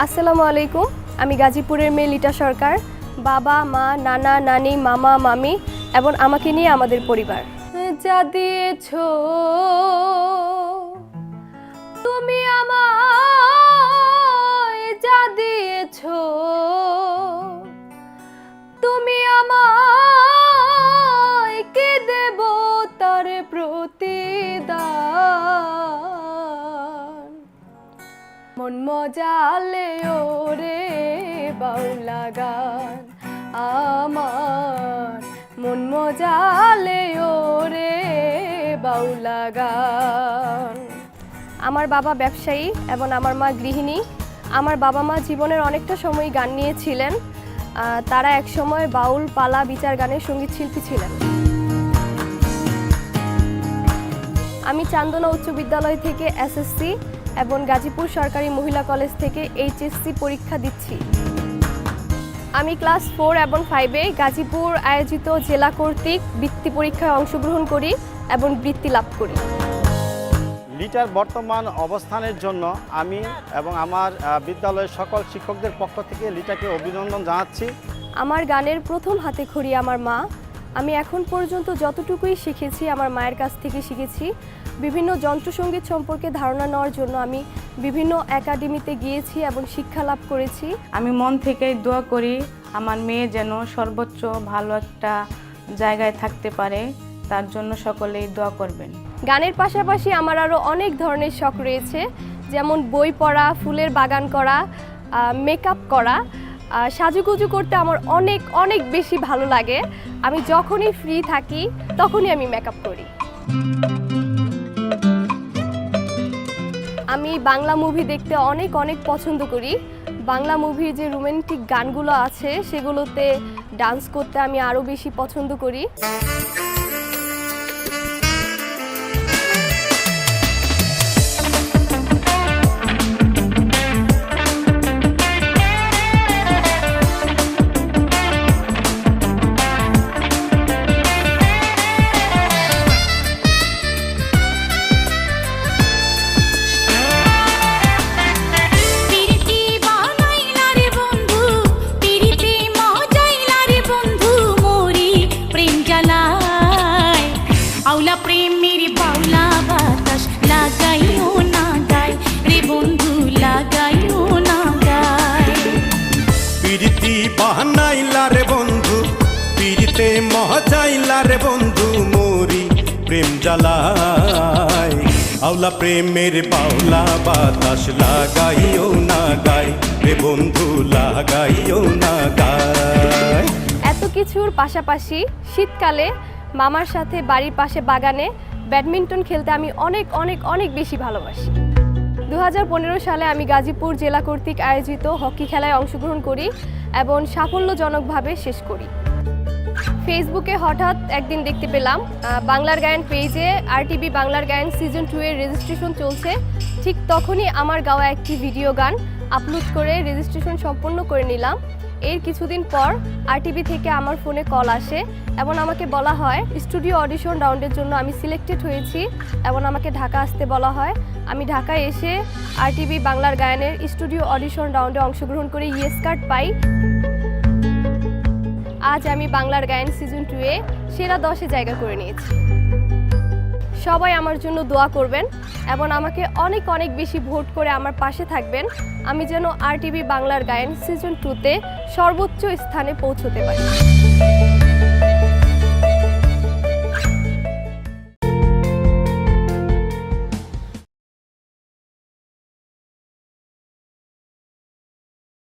আসসালামু আলাইকুম। আমি গাজীপুরের মেয়ে লিটা সরকার। বাবা, মা, নানা, নানি, মামা, মামি এবং আমাকে নিয়ে আমাদের পরিবার। যা দিয়েছো তুমি আমায়, যা দিয়েছো তুমি আমায়, কে দেব তার প্রতিদান। মন মজালে ওরে বাউলা গান আমার, মন মজালে ওরে বাউলা গান। আমার বাবা ব্যবসায়ী এবং আমার মা গৃহিণী। আমার বাবা মা জীবনের অনেকটা সময় গান নিয়েছিলেন। তারা একসময় বাউল, পালা, বিচার গানের সঙ্গীত শিল্পী ছিলেন। আমি চান্দনা উচ্চ বিদ্যালয় থেকে এসএসসি এবং গাজীপুর সরকারি মহিলা কলেজ থেকে এইচএসসি পরীক্ষা দিচ্ছি। আমি ক্লাস 4 এবং 5-এ গাজীপুর আয়োজিত জেলা কর্তৃক বৃত্তি পরীক্ষায় অংশগ্রহণ করি এবং বৃত্তি লাভ করি। লিটার বর্তমান অবস্থানের জন্য আমি এবং আমার বিদ্যালয়ের সকল শিক্ষকদের পক্ষ থেকে লিটাকে অভিনন্দন জানাচ্ছি। আমার গানের প্রথম হাতে খড়ি আমার মা। আমি এখন পর্যন্ত যতটুকুই শিখেছি আমার মায়ের কাছ থেকে শিখেছি। বিভিন্ন যন্ত্রসঙ্গীত সম্পর্কে ধারণা নেওয়ার জন্য আমি বিভিন্ন একাডেমিতে গিয়েছি এবং শিক্ষা লাভ করেছি। আমি মন থেকেই দোয়া করি আমার মেয়ে যেন সর্বোচ্চ ভালো একটা জায়গায় থাকতে পারে, তার জন্য সকলেই দোয়া করবেন। গানের পাশাপাশি আমার আরও অনেক ধরনের শখ রয়েছে, যেমন বই পড়া, ফুলের বাগান করা, মেকআপ করা। সাজুগুজু করতে আমার অনেক অনেক বেশি ভালো লাগে। আমি যখনই ফ্রি থাকি তখনই আমি মেকআপ করি। আমি বাংলা মুভি দেখতে অনেক অনেক পছন্দ করি। বাংলা মুভির যে রোমান্টিক গানগুলো আছে সেগুলোতে ডান্স করতে আমি আরও বেশি পছন্দ করি। বানাইলারে বন্ধু পিরিতে মজাইলারে বন্ধু মোরি প্রেম জ্বালায় আওলা প্রেমের বাউলা বাতাস লাগাইও না গায় রে বন্ধু লাগাইও না গায়। এত কিছুর পাশাপাশি শীতকালে মামার সাথে বাড়ির পাশে বাগানে ব্যাডমিন্টন খেলতে আমি অনেক অনেক অনেক বেশি ভালোবাসি। 2015 সালে আমি গাজীপুর জেলা কর্তৃক আয়োজিত হকি খেলায় অংশগ্রহণ করি এবং সাফল্যজনকভাবে শেষ করি। ফেসবুকে হঠাৎ একদিন দেখতে পেলাম বাংলার গায়ন পেজে আরটিভি বাংলার গায়ন সিজন 2 এর রেজিস্ট্রেশন চলছে। ঠিক তখনই আমার গাওয়া একটি ভিডিও গান আপলোড করে রেজিস্ট্রেশন সম্পন্ন করে নিলাম। এর কিছুদিন পর আরটিভি থেকে আমার ফোনে কল আসে এবং আমাকে বলা হয় স্টুডিও অডিশন রাউন্ডের জন্য আমি সিলেক্টেড হয়েছি এবং আমাকে ঢাকা আসতে বলা হয়। আমি ঢাকায় এসে আরটিভি বাংলার গায়নের স্টুডিও অডিশন রাউন্ডে অংশগ্রহণ করে ইয়েস কার্ড পাই। আজ আমি বাংলার গায়ন সিজন 2-এ সেরা 10-এ জায়গা করে নিয়েছি। সবাই আমার জন্য দোয়া করবেন এবং আমাকে অনেক অনেক বেশি ভোট করে আমার পাশে থাকবেন, আমি যেন আরটিভি বাংলার গায়ন সিজন 2-তে সর্বোচ্চ স্থানে পৌঁছতে পারি।